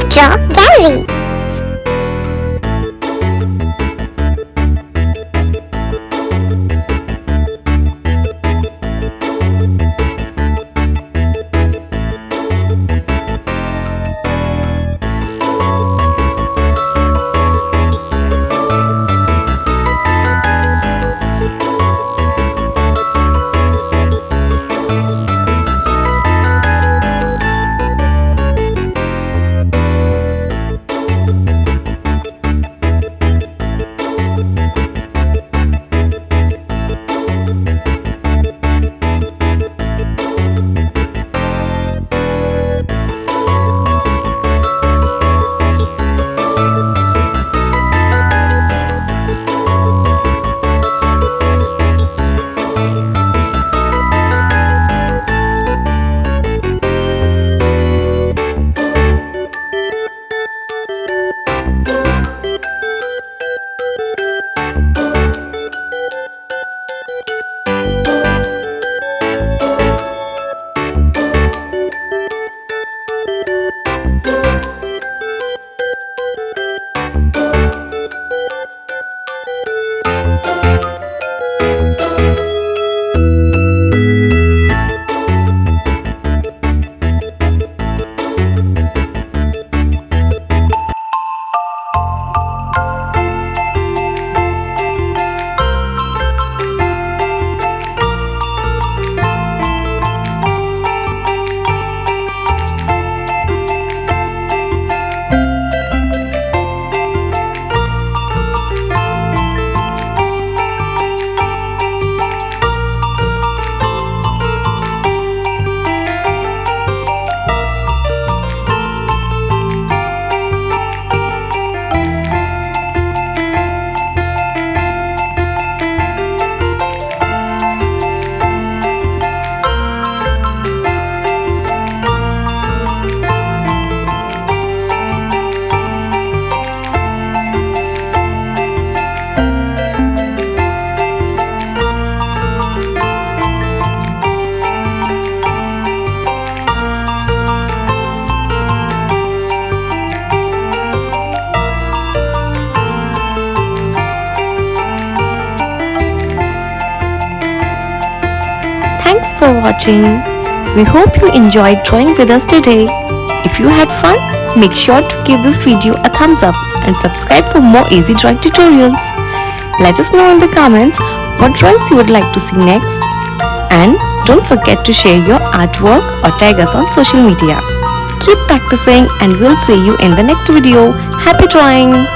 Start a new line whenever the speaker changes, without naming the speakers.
Draw Gallery.
Thanks for watching. We hope you enjoyed drawing with us today. If you had fun, make sure to give this video a thumbs up and subscribe for more easy drawing tutorials. Let us know in the comments what drawings you would like to see next. And don't forget to share your artwork or tag us on social media. Keep practicing and we'll see you in the next video. Happy drawing!